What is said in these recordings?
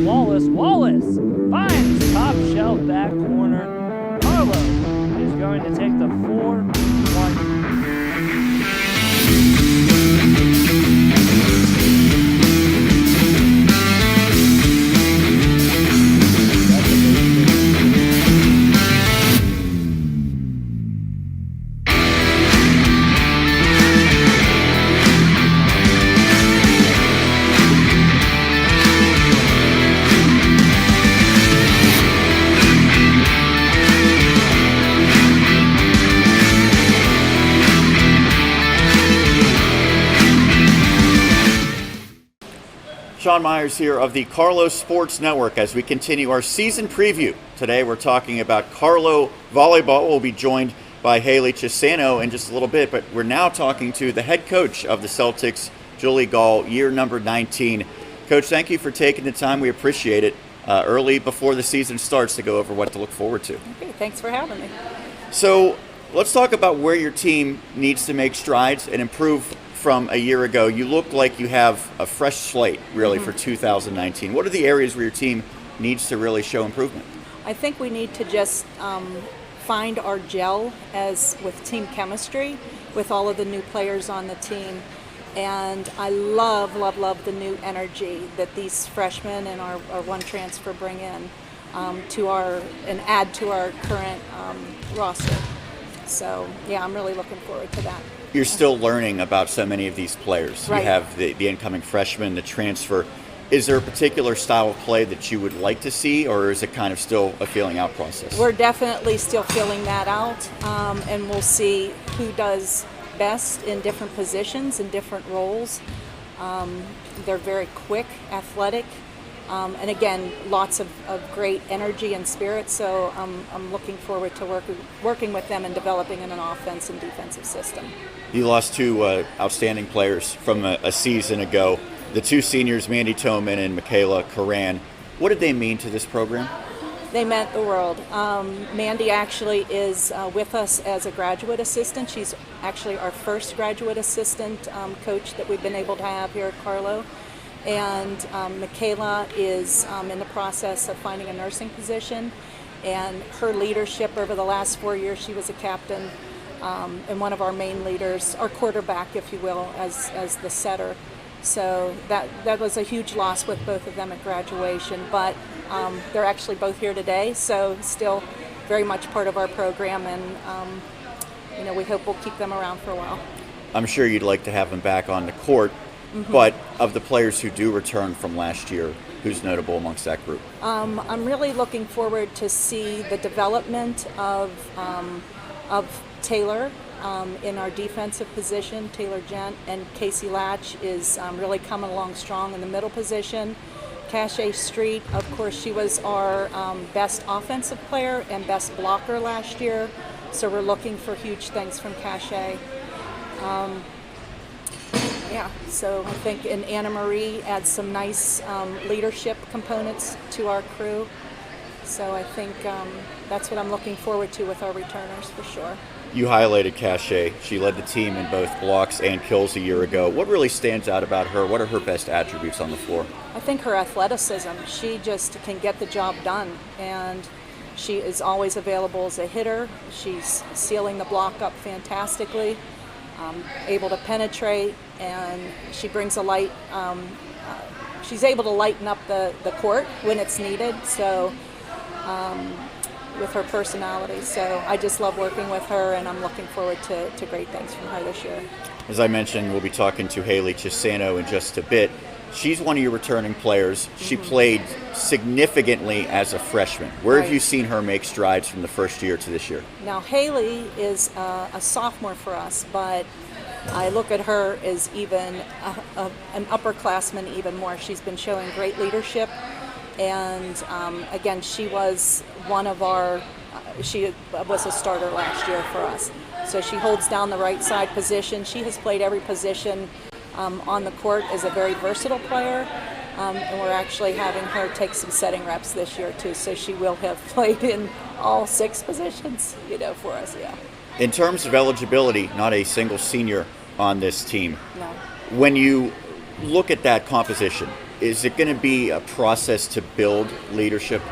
Wallace finds top shelf back corner. Carlow is going to take the 4-1. Sean Meyers here of the Carlow Sports Network as we continue our season preview. Today we're talking about Carlow Volleyball. We'll be joined by Haley Chuisano in just a little bit, but we're now talking to the head coach of the Celtics, Julie Gaul, year number 19. Coach, thank you for taking the time. We appreciate it early before the season starts to go over what to look forward to. Okay, thanks for having me. So let's talk about where your team needs to make strides and improve from a year ago. You look like you have a fresh slate, really, for 2019. What are the areas where your team needs to really show improvement? I think we need to just find our gel as with team chemistry with all of the new players on the team. And I love the new energy that these freshmen and our one transfer bring in and add to our current roster. So, yeah, I'm really looking forward to that. You're still learning about so many of these players. Right. You have the incoming freshman, the transfer. Is there a particular style of play that you would like to see, or is it kind of still a feeling out process? We're definitely still filling that out, and we'll see who does best in different positions and different roles. They're very quick, athletic, and again, lots of great energy and spirit. So I'm looking forward to working with them and developing in an offense and defensive system. You lost two outstanding players from a season ago. The two seniors, Mandy Toman and Michaela Coran. What did they mean to this program? They meant the world. Mandy actually is with us as a graduate assistant. She's actually our first graduate assistant coach that we've been able to have here at Carlow. And Michaela is in the process of finding a nursing position. And her leadership over the last 4 years, she was a captain and one of our main leaders, our quarterback, if you will, as the setter. So that was a huge loss with both of them at graduation, but they're actually both here today, so still very much part of our program, and we hope we'll keep them around for a while. I'm sure you'd like to have them back on the court, but of the players who do return from last year, who's notable amongst that group? I'm really looking forward to see the development of Taylor in our defensive position. Taylor Gent and Casey Latch is really coming along strong in the middle position. Cache Street, of course, she was our best offensive player and best blocker last year, so we're looking for huge things from Cache. So I think Anna Marie adds some nice leadership components to our crew. So I think that's what I'm looking forward to with our returners for sure. You highlighted Cache. She led the team in both blocks and kills a year ago. What really stands out about her? What are her best attributes on the floor? I think her athleticism. She just can get the job done, and she is always available as a hitter. She's sealing the block up fantastically, able to penetrate, and she brings a light. She's able to lighten up the court when it's needed. So. With her personality. So I just love working with her, and I'm looking forward to great things from her this year. As I mentioned, we'll be talking to Haley Chuisano in just a bit. She's one of your returning players. She played significantly as a freshman. Where have you seen her make strides from the first year to this year? Now, Haley is a sophomore for us, but I look at her as even an upperclassman even more. She's been showing great leadership. And again, she was she was a starter last year for us. So she holds down the right side position. She has played every position on the court, is a very versatile player. And we're actually having her take some setting reps this year too. So she will have played in all 6 positions, for us, yeah. In terms of eligibility, not a single senior on this team. No. When you look at that composition, Is it going to be a process to build leadership?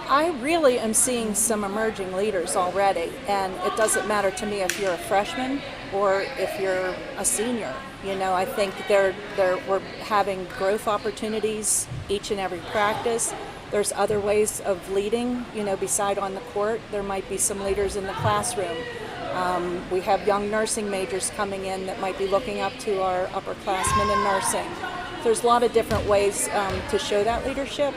I really am seeing some emerging leaders already, and it doesn't matter to me if you're a freshman or if you're a senior. I think we're having growth opportunities each and every practice. There's other ways of leading, beside on the court. There might be some leaders in the classroom. We have young nursing majors coming in that might be looking up to our upperclassmen in nursing. There's a lot of different ways to show that leadership.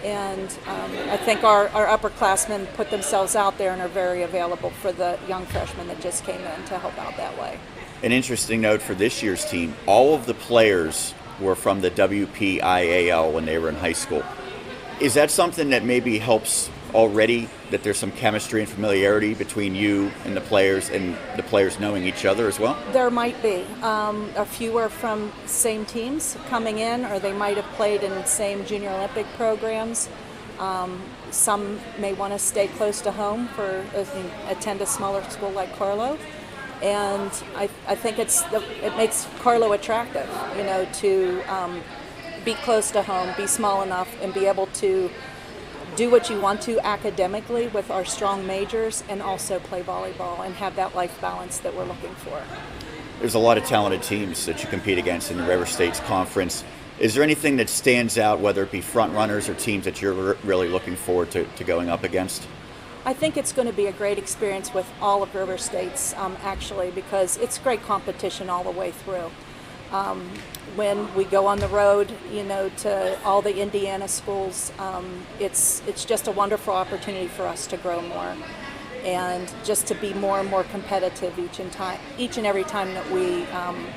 And I think our upperclassmen put themselves out there and are very available for the young freshmen that just came in to help out that way. An interesting note for this year's team, all of the players were from the WPIAL when they were in high school. Is that something that maybe helps already, that there's some chemistry and familiarity between you and the players knowing each other as well? There might be. A few are from same teams coming in, or they might have played in the same Junior Olympic programs. Some may want to stay close to home attend a smaller school like Carlow. And I think it makes Carlow attractive, to be close to home, be small enough, and be able to do what you want to academically with our strong majors, and also play volleyball and have that life balance that we're looking for. There's a lot of talented teams that you compete against in the River States Conference. Is there anything that stands out, whether it be front runners or teams that you're really looking forward to going up against? I think it's going to be a great experience with all of River States, actually, because it's great competition all the way through. When we go on the road, to all the Indiana schools, it's just a wonderful opportunity for us to grow more, and just to be more and more competitive each and every time that we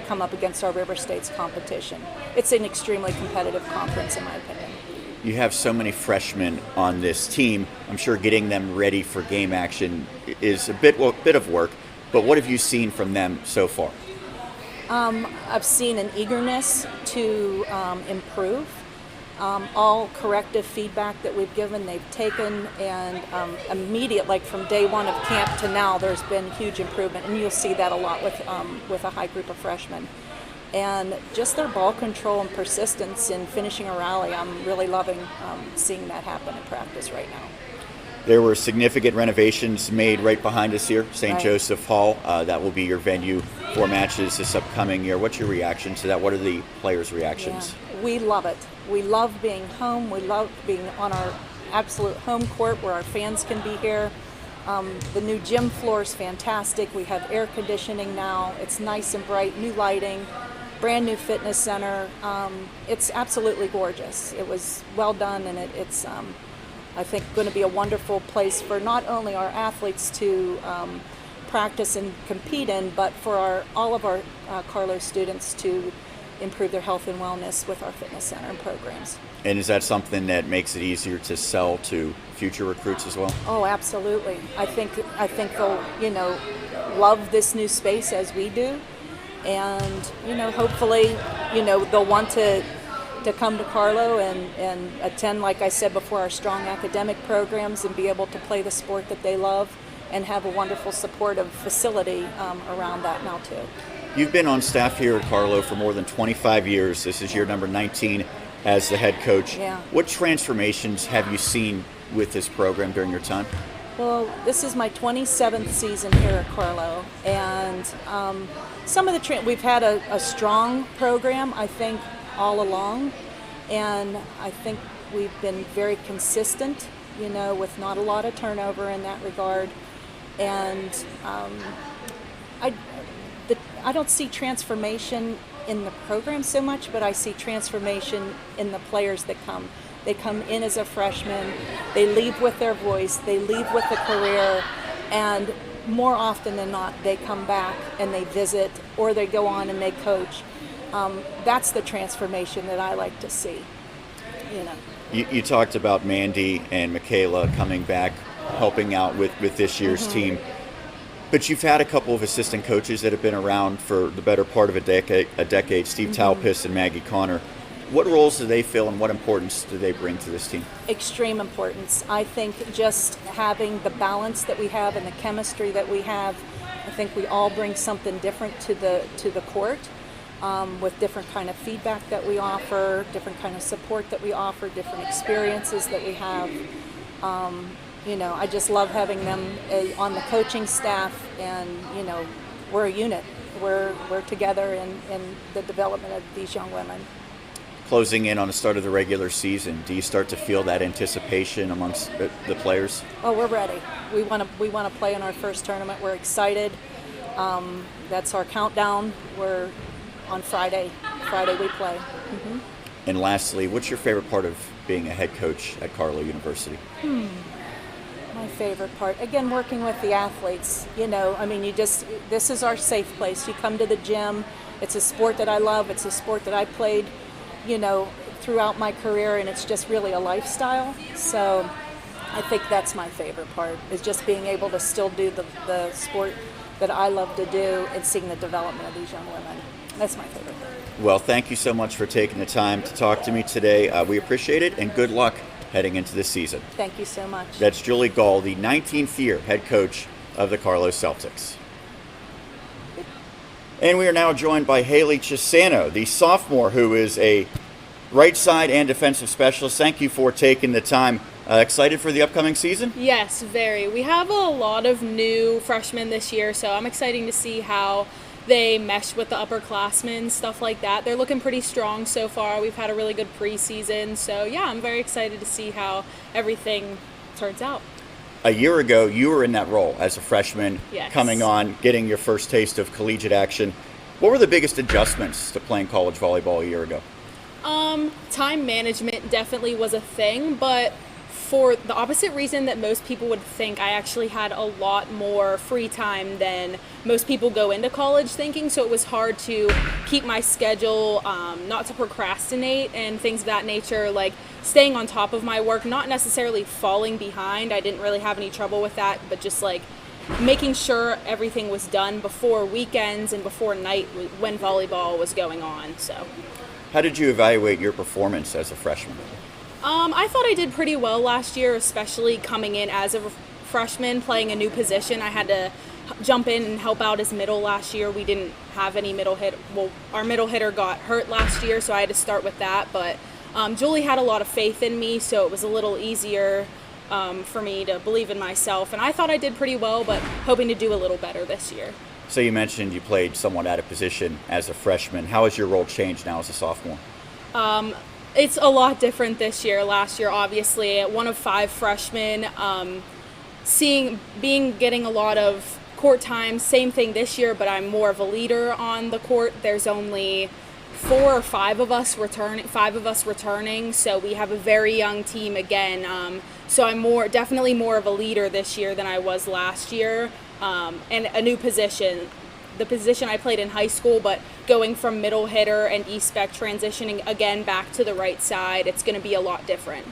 come up against our River States competition. It's an extremely competitive conference, in my opinion. You have so many freshmen on this team. I'm sure getting them ready for game action is a bit of work, but what have you seen from them so far? I've seen an eagerness to improve. All corrective feedback that we've given, they've taken, and immediate, like from day one of camp to now, there's been huge improvement, and you'll see that a lot with a high group of freshmen. And just their ball control and persistence in finishing a rally, I'm really loving seeing that happen in practice right now. There were significant renovations made right behind us here, St. Right. Joseph Hall. That will be your venue for matches this upcoming year. What's your reaction to that? What are the players' reactions? Yeah, we love it. We love being home. We love being on our absolute home court where our fans can be here. The new gym floor is fantastic. We have air conditioning now. It's nice and bright, new lighting, brand new fitness center. It's absolutely gorgeous. It was well done, and it's I think going to be a wonderful place for not only our athletes to practice and compete in, but for all of our Carlow students to improve their health and wellness with our fitness center and programs. And is that something that makes it easier to sell to future recruits as well? Oh, absolutely. I think they'll love this new space as we do, and hopefully they'll want to come to Carlow and attend, like I said before, our strong academic programs, and be able to play the sport that they love, and have a wonderful supportive facility around that now too. You've been on staff here at Carlow for more than 25 years. This is year number 19 as the head coach. Yeah. What transformations have you seen with this program during your time? Well, this is my 27th season here at Carlow, and some of the we've had a strong program, I think, all along, and I think we've been very consistent, with not a lot of turnover in that regard, and I don't see transformation in the program so much, but I see transformation in the players that come. They come in as a freshman, they leave with their voice, they leave with a career, and more often than not, they come back and they visit, or they go on and they coach. That's the transformation that I like to see. You talked about Mandy and Michaela coming back, helping out with this year's team. But you've had a couple of assistant coaches that have been around for the better part of a decade, Steve Talpis and Maggie Connor. What roles do they fill, and what importance do they bring to this team? Extreme importance. I think just having the balance that we have and the chemistry that we have, I think we all bring something different to the court. with different kind of feedback that we offer, different kind of support that we offer, different experiences that we have. I just love having them on the coaching staff, and we're a unit. We're together in the development of these young women. Closing in on the start of the regular season, do you start to feel that anticipation amongst the players? Oh, we're ready. We want to play in our first tournament. We're excited. That's our countdown. We're on Friday. Friday we play. Mm-hmm. And lastly, what's your favorite part of being a head coach at Carlow University? My favorite part, again, working with the athletes. This is our safe place. You come to the gym. It's a sport that I love. It's a sport that I played, throughout my career, and it's just really a lifestyle. So I think that's my favorite part, is just being able to still do the sport that I love to do and seeing the development of these young women. That's my favorite thing. Well, thank you so much for taking the time to talk to me today. We appreciate it, and good luck heading into this season. Thank you so much. That's Julie Gaul, the 19th year head coach of the Carlow Celtics. And we are now joined by Haley Chuisano, the sophomore, who is a right side and defensive specialist. Thank you for taking the time. Excited for the upcoming season? Yes, very. We have a lot of new freshmen this year, so I'm excited to see how they mesh with the upperclassmen, stuff like that. They're looking pretty strong so far. We've had a really good preseason, so yeah, I'm very excited to see how everything turns out. A year ago, you were in that role as a freshman, Yes. coming on, getting your first taste of collegiate action. What were the biggest adjustments to playing college volleyball a year ago? Time management definitely was a thing, but for the opposite reason that most people would think, I actually had a lot more free time than most people go into college thinking, so it was hard to keep my schedule, not to procrastinate and things of that nature, like staying on top of my work, not necessarily falling behind. I didn't really have any trouble with that, but just like making sure everything was done before weekends and before night when volleyball was going on. So How did you evaluate your performance as a freshman? I thought I did pretty well last year, especially coming in as a freshman, playing a new position. I had to jump in and help out as middle last year. We didn't have any middle hit. Well, our middle hitter got hurt last year, so I had to start with that. But Julie had a lot of faith in me, so it was a little easier for me to believe in myself. And I thought I did pretty well, but hoping to do a little better this year. So you mentioned you played somewhat out of position as a freshman. How has your role changed now as a sophomore? It's a lot different this year. Last year, obviously, one of 5 freshmen, getting a lot of court time. Same thing this year, but I'm more of a leader on the court. There's only 4 or 5 of us returning, so we have a very young team again. So I'm definitely more of a leader this year than I was last year, and a new position. The position I played in high school, but going from middle hitter and E-spec transitioning again back to the right side, it's going to be a lot different.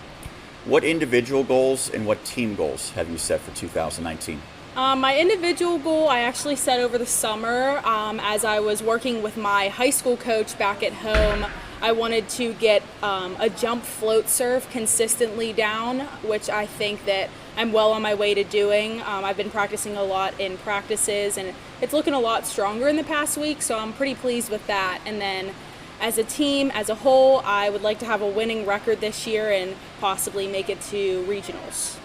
What individual goals and what team goals have you set for 2019? My individual goal I actually set over the summer as I was working with my high school coach back at home. I wanted to get a jump float serve consistently down, which I think that I'm well on my way to doing. I've been practicing a lot in practices, and it's looking a lot stronger in the past week, so I'm pretty pleased with that. And then as a team, as a whole, I would like to have a winning record this year and possibly make it to regionals.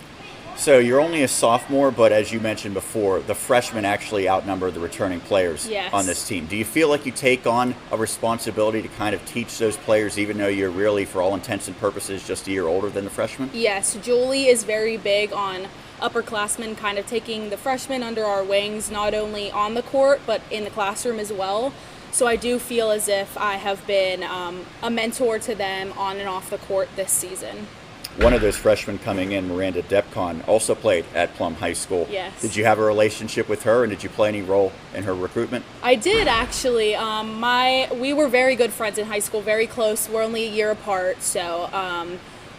So you're only a sophomore, but as you mentioned before, the freshmen actually outnumber the returning players Yes. on this team. Do you feel like you take on a responsibility to kind of teach those players, even though you're really, for all intents and purposes, just a year older than the freshmen? Yes, Julie is very big on upperclassmen kind of taking the freshmen under our wings, not only on the court, but in the classroom as well. So I do feel as if I have been a mentor to them on and off the court this season. One of those freshmen coming in, Miranda Depcon, also played at Plum High School. Yes. Did you have a relationship with her, and did you play any role in her recruitment? I did, actually. We were very good friends in high school, very close. We're only a year apart, so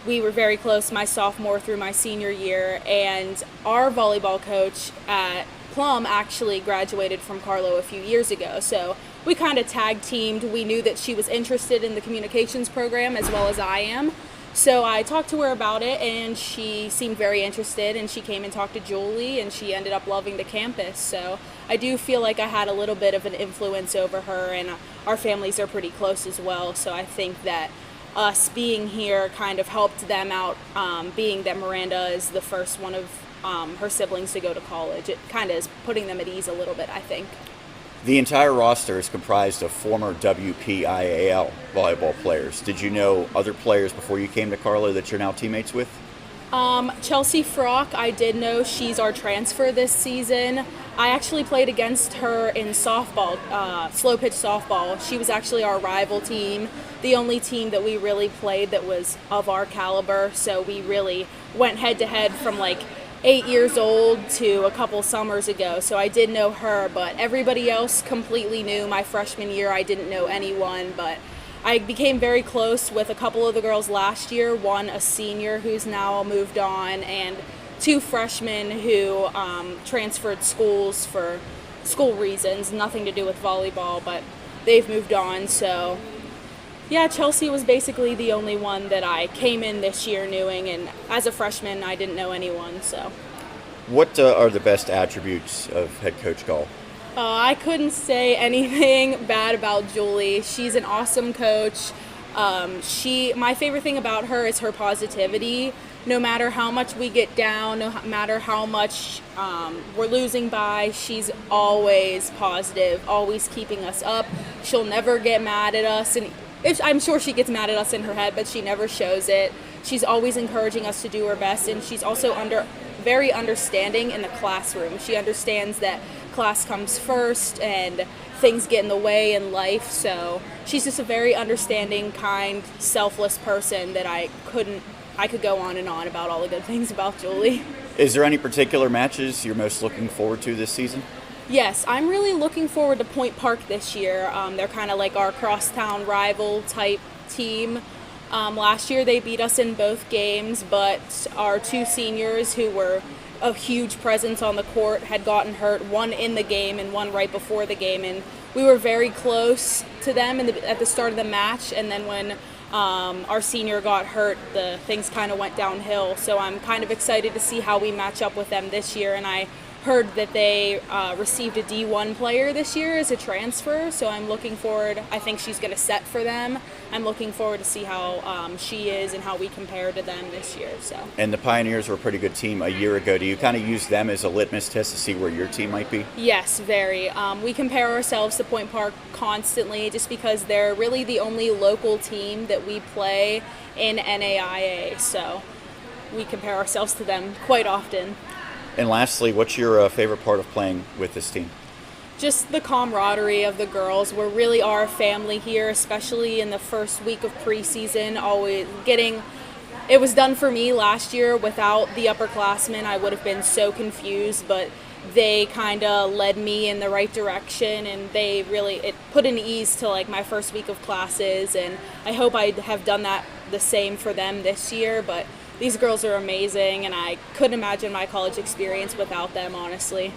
we were very close my sophomore through my senior year. And our volleyball coach at Plum actually graduated from Carlow a few years ago, so we kind of tag teamed. We knew that she was interested in the communications program as well as I am. So I talked to her about it, and she seemed very interested, and she came and talked to Julie, and she ended up loving the campus. So I do feel like I had a little bit of an influence over her, and our families are pretty close as well. So I think that us being here kind of helped them out, being that Miranda is the first one of her siblings to go to college. It kind of is putting them at ease a little bit, I think. The entire roster is comprised of former WPIAL volleyball players. Did you know other players before you came to Carlow that you're now teammates with? Chelsea Frock, I did know. She's our transfer this season. I actually played against her in softball, slow pitch softball. She was actually our rival team, the only team that we really played that was of our caliber. So we really went head to head from like 8 years old to a couple summers ago. So I did know her, but everybody else completely new. My freshman year, I didn't know anyone, but I became very close with a couple of the girls last year, one a senior who's now moved on, and 2 freshmen who transferred schools for school reasons, nothing to do with volleyball, but they've moved on. So yeah, Chelsea was basically the only one that I came in this year knowing, and as a freshman, I didn't know anyone. So, what are the best attributes of head coach Gaul? I couldn't say anything bad about Julie. She's an awesome coach. My favorite thing about her is her positivity. No matter how much we get down, no matter how much we're losing by, she's always positive, always keeping us up. She'll never get mad at us, and I'm sure she gets mad at us in her head, but she never shows it. She's always encouraging us to do our best, and she's also very understanding in the classroom. She understands that class comes first and things get in the way in life, so she's just a very understanding, kind, selfless person that I could go on and on about all the good things about Julie. Is there any particular matches you're most looking forward to this season? Yes, I'm really looking forward to Point Park this year. They're kind of like our crosstown rival type team. Last year they beat us in both games, but our 2 seniors who were a huge presence on the court had gotten hurt, one in the game and one right before the game, and we were very close to them at the start of the match, and then when our senior got hurt, the things kind of went downhill. So I'm kind of excited to see how we match up with them this year, and I heard that they received a D1 player this year as a transfer, so I'm looking forward. I think she's going to set for them. I'm looking forward to see how she is and how we compare to them this year. So. And the Pioneers were a pretty good team a year ago. Do you kind of use them as a litmus test to see where your team might be? Yes, very. We compare ourselves to Point Park constantly just because they're really the only local team that we play in NAIA, so we compare ourselves to them quite often. And lastly, what's your favorite part of playing with this team? Just the camaraderie of the girls. We really are a family here, especially in the first week of preseason. It was done for me last year. Without the upperclassmen, I would have been so confused, but they kind of led me in the right direction, and it put an ease to like my first week of classes, and I hope I have done that the same for them this year. But these girls are amazing, and I couldn't imagine my college experience without them, honestly.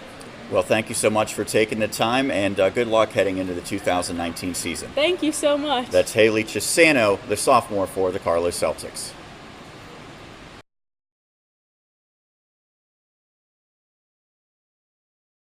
Well, thank you so much for taking the time, and good luck heading into the 2019 season. Thank you so much. That's Haley Chuisano, the sophomore for the Carlow Celtics.